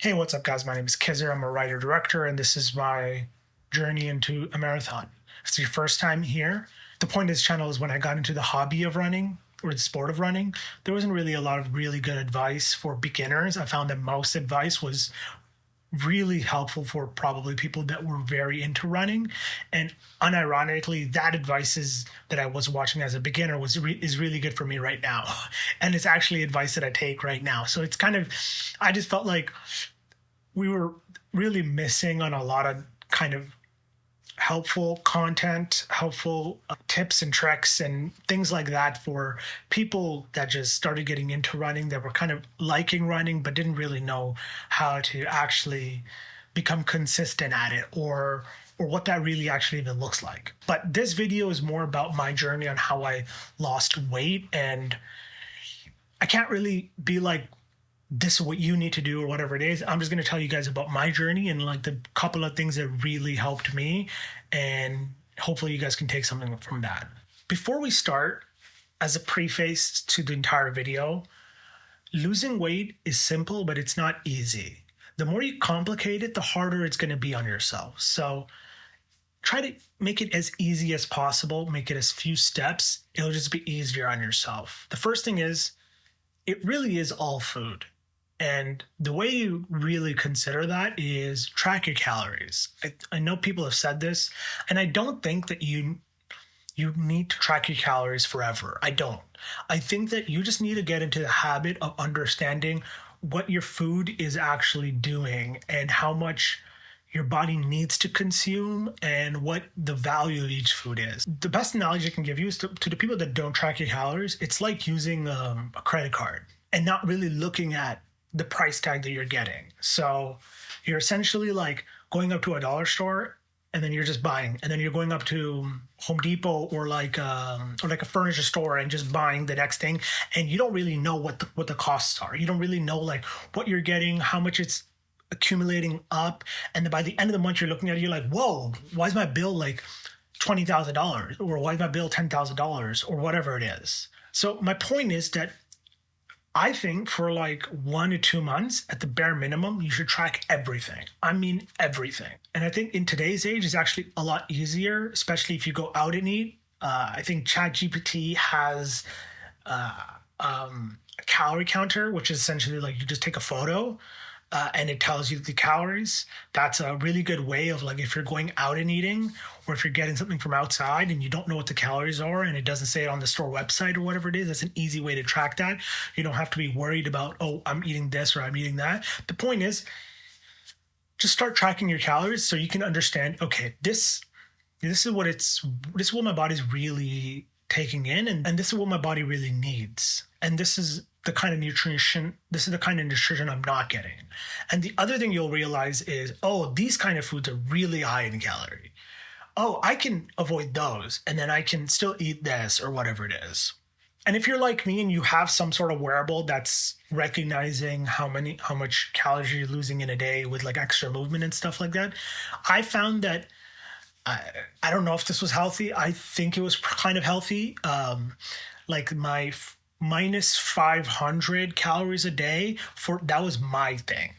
Hey, what's up, guys? My name is Kizer. I'm a writer director, and this is my journey into a marathon. If it's your first time here, the point of this channel is when I got into the hobby of running or the sport of running, there wasn't really a lot of really good advice for beginners. I found that most advice was really helpful for probably people that were very into running, and unironically that advice is that I was watching as a beginner is really good for me right now, and it's actually advice that I take right now. So it's kind of, I just felt like we were really missing on a lot of kind of helpful content, helpful tips and tricks and things like that for people that just started getting into running, that were kind of liking running but didn't really know how to actually become consistent at it, or what that really actually even looks like. But this video is more about my journey on how I lost weight, and I can't really be like, this is what you need to do or whatever it is. I'm just going to tell you guys about my journey and like the couple of things that really helped me, and hopefully you guys can take something from that. Before we start, as a preface to the entire video, losing weight is simple, but it's not easy. The more you complicate it, the harder it's going to be on yourself. So try to make it as easy as possible, make it as few steps. It'll just be easier on yourself. The first thing is, it really is all food. And the way you really consider that is track your calories. I know people have said this, and I don't think that you need to track your calories forever. I don't. I think that you just need to get into the habit of understanding what your food is actually doing and how much your body needs to consume and what the value of each food is. The best analogy I can give you is to the people that don't track your calories, it's like using a credit card and not really looking at the price tag that you're getting. So you're essentially like going up to a dollar store and then you're just buying, and then you're going up to Home Depot or like a furniture store and just buying the next thing, and you don't really know what the costs are. You don't really know like what you're getting, how much it's accumulating up, and then by the end of the month you're looking at it, you're like, whoa, why is my bill like $20,000, or why is my bill $10,000, or whatever it is. So my point is that I think for like 1 to 2 months at the bare minimum, you should track everything. I mean, everything. And I think in today's age, it's actually a lot easier, especially if you go out and eat. I think ChatGPT has a calorie counter, which is essentially like you just take a photo and it tells you the calories. That's a really good way of like, if you're going out and eating, or if you're getting something from outside and you don't know what the calories are and it doesn't say it on the store website or whatever it is, that's an easy way to track that. You don't have to be worried about, oh, I'm eating this or I'm eating that. The point is, just start tracking your calories so you can understand, okay, this is what my body's really taking in, and this is what my body really needs. And this is the kind of nutrition I'm not getting. And the other thing you'll realize is, oh, these kind of foods are really high in calorie. Oh, I can avoid those, and then I can still eat this or whatever it is. And if you're like me and you have some sort of wearable that's recognizing how much calories you're losing in a day with like extra movement and stuff like that, I found that I don't know if this was healthy. I think it was kind of healthy. Like my minus 500 calories a day, that was my thing.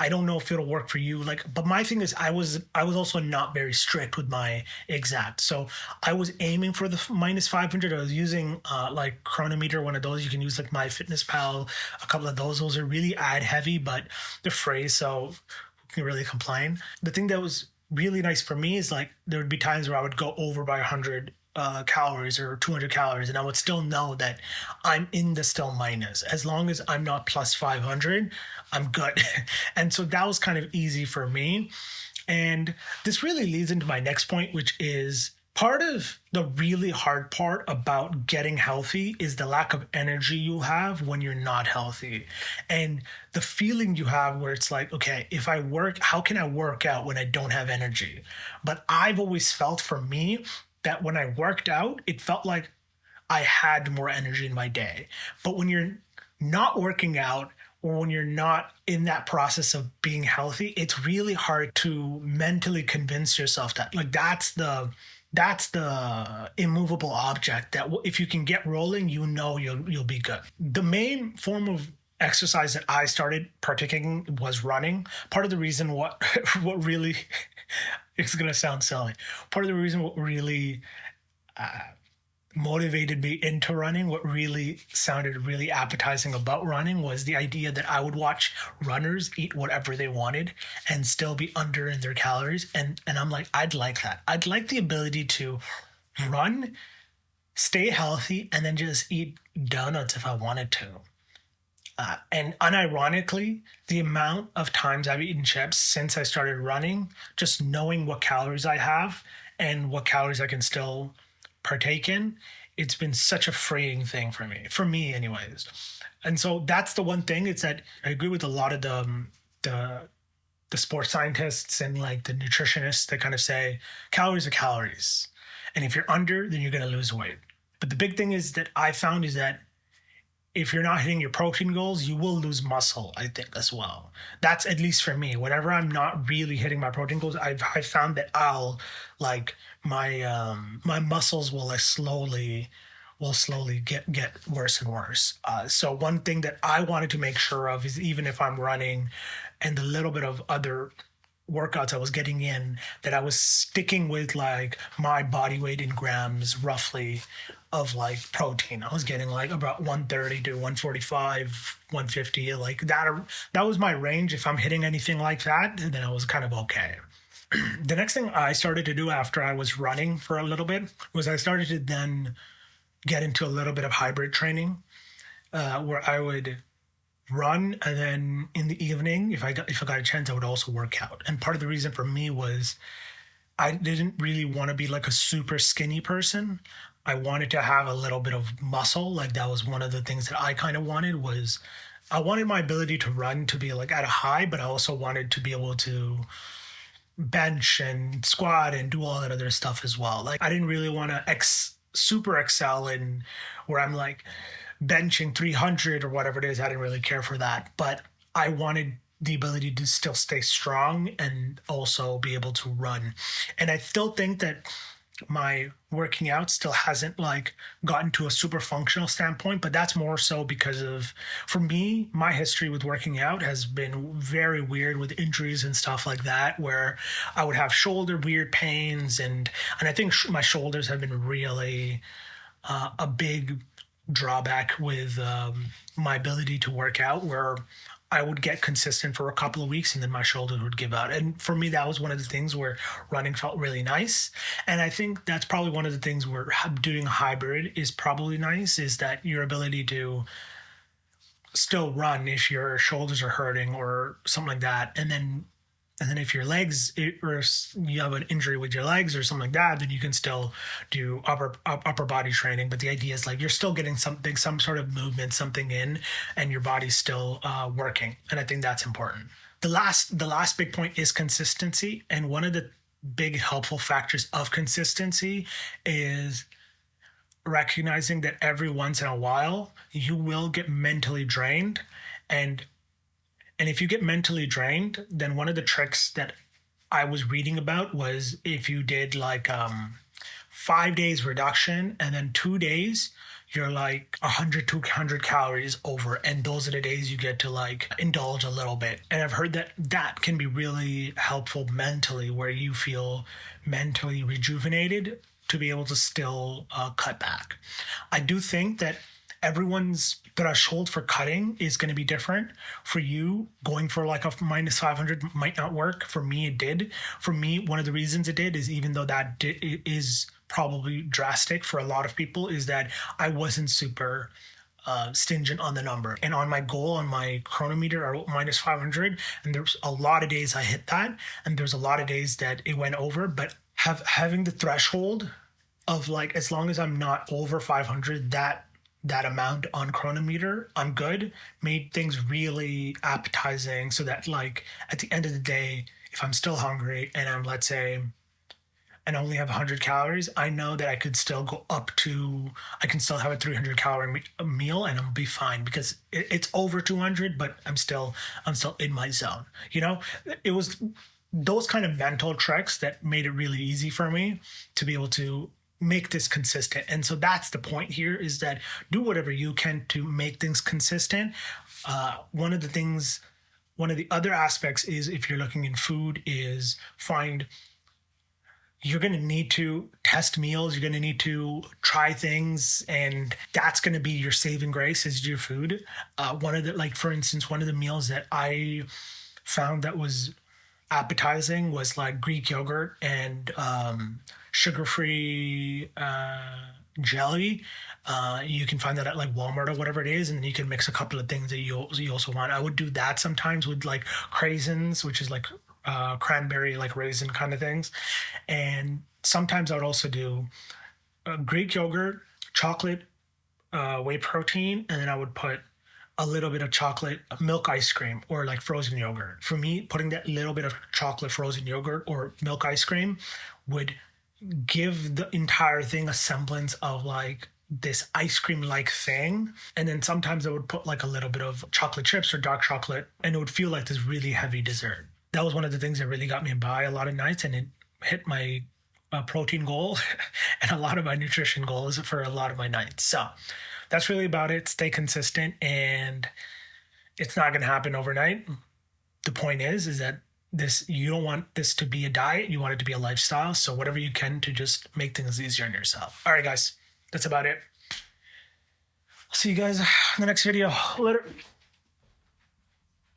I don't know if it'll work for you. But my thing is, I was also not very strict with my exact. So I was aiming for the minus 500. I was using like Chronometer, one of those. You can use like MyFitnessPal, a couple of those. Those are really ad heavy, but they're free, so who can really complain? The thing that was really nice for me is like there would be times where I would go over by 100 calories or 200 calories, and I would still know that I'm in the still minus. As long as I'm not plus 500, I'm good. And so that was kind of easy for me. And this really leads into my next point, which is part of the really hard part about getting healthy is the lack of energy you have when you're not healthy. And the feeling you have where it's like, okay, if I work, how can I work out when I don't have energy? But I've always felt, for me, that when I worked out, it felt like I had more energy in my day. But when you're not working out, or when you're not in that process of being healthy, it's really hard to mentally convince yourself that like that's the immovable object that if you can get rolling, you'll be good. The main form of exercise that I started partaking was running. Part of the reason what really it's gonna sound silly. Part of the reason what really motivated me into running, what really sounded really appetizing about running, was the idea that I would watch runners eat whatever they wanted and still be under in their calories. And I'm like, I'd like that. I'd like the ability to run, stay healthy, and then just eat donuts if I wanted to. And unironically, the amount of times I've eaten chips since I started running, just knowing what calories I have and what calories I can still partake in, it's been such a freeing thing for me anyways. And so that's the one thing. It's that I agree with a lot of the sports scientists and like the nutritionists that kind of say calories are calories, and if you're under, then you're going to lose weight. But the big thing is that I found is that if you're not hitting your protein goals, you will lose muscle, I think, as well. That's at least for me. Whenever I'm not really hitting my protein goals, I've found that I'll like my muscles will slowly get worse and worse. So one thing that I wanted to make sure of is, even if I'm running and the little bit of other workouts I was getting in, that I was sticking with like my body weight in grams roughly of like protein. I was getting like about 130 to 145, 150, like that. That was my range. If I'm hitting anything like that, then I was kind of okay. The next thing I started to do after I was running for a little bit was I started to then get into a little bit of hybrid training, where I would run, and then in the evening, if I got a chance, I would also work out. And part of the reason for me was I didn't really want to be like a super skinny person. I wanted to have a little bit of muscle. Like that was one of the things that I kind of wanted. Was I wanted my ability to run to be like at a high, but I also wanted to be able to bench and squat and do all that other stuff as well. Like I didn't really want to super excel in where I'm like benching 300 or whatever it is. I didn't really care for that, but I wanted the ability to still stay strong and also be able to run. And I still think that my working out still hasn't like gotten to a super functional standpoint, but that's more so because of, for me, my history with working out has been very weird with injuries and stuff like that, where I would have shoulder weird pains, and I think my shoulders have been really a big drawback with my ability to work out, where I would get consistent for a couple of weeks and then my shoulders would give out. And for me, that was one of the things where running felt really nice. And I think that's probably one of the things where doing a hybrid is probably nice, is that your ability to still run if your shoulders are hurting or something like that. And then if your legs, or you have an injury with your legs or something like that, then you can still do upper body training. But the idea is like you're still getting some sort of movement, something in, and your body's still working. And I think that's important. The last big point is consistency. And one of the big helpful factors of consistency is recognizing that every once in a while you will get mentally drained. And if you get mentally drained, then one of the tricks that I was reading about was if you did like 5 days reduction and then 2 days, you're like 100, 200 calories over. And those are the days you get to like indulge a little bit. And I've heard that that can be really helpful mentally, where you feel mentally rejuvenated to be able to still cut back. I do think that everyone's threshold for cutting is going to be different. For you, going for like a minus 500 might not work. For me, it did. For me, one of the reasons it did is, even though that is probably drastic for a lot of people, is that I wasn't super stringent on the number. And on my goal, on my chronometer, I wrote minus 500. And there's a lot of days I hit that. And there's a lot of days that it went over. But having the threshold of like, as long as I'm not over 500, that amount on chronometer, I'm good, made things really appetizing, so that like at the end of the day, if I'm still hungry and I'm, let's say, and only have 100 calories, I know that I could still go up to, I can still have a 300 calorie meal and I'll be fine, because it's over 200, but I'm still in my zone. You know, it was those kind of mental tricks that made it really easy for me to be able to make this consistent. And so that's the point here, is that do whatever you can to make things consistent. One of the other aspects is, if you're looking in food, is you're going to need to test meals. You're going to need to try things, and that's going to be your saving grace is your food. For instance, one of the meals that I found that was appetizing was like Greek yogurt and sugar-free jelly. You can find that at like Walmart or whatever it is, and then you can mix a couple of things that you also want. I would do that sometimes with like craisins, which is like cranberry, like raisin kind of things. And sometimes I would also do Greek yogurt, chocolate, whey protein, and then I would put a little bit of chocolate milk ice cream or like frozen yogurt. For me, putting that little bit of chocolate frozen yogurt or milk ice cream would give the entire thing a semblance of like this ice cream like thing. And then sometimes I would put like a little bit of chocolate chips or dark chocolate, and it would feel like this really heavy dessert. That was one of the things that really got me by a lot of nights, and it hit my protein goal and a lot of my nutrition goals for a lot of my nights. So that's really about it. Stay consistent, and it's not going to happen overnight. The point is that you don't want this to be a diet. You want it to be a lifestyle. So whatever you can to just make things easier on yourself. All right, guys, that's about it. I'll see you guys in the next video. Later.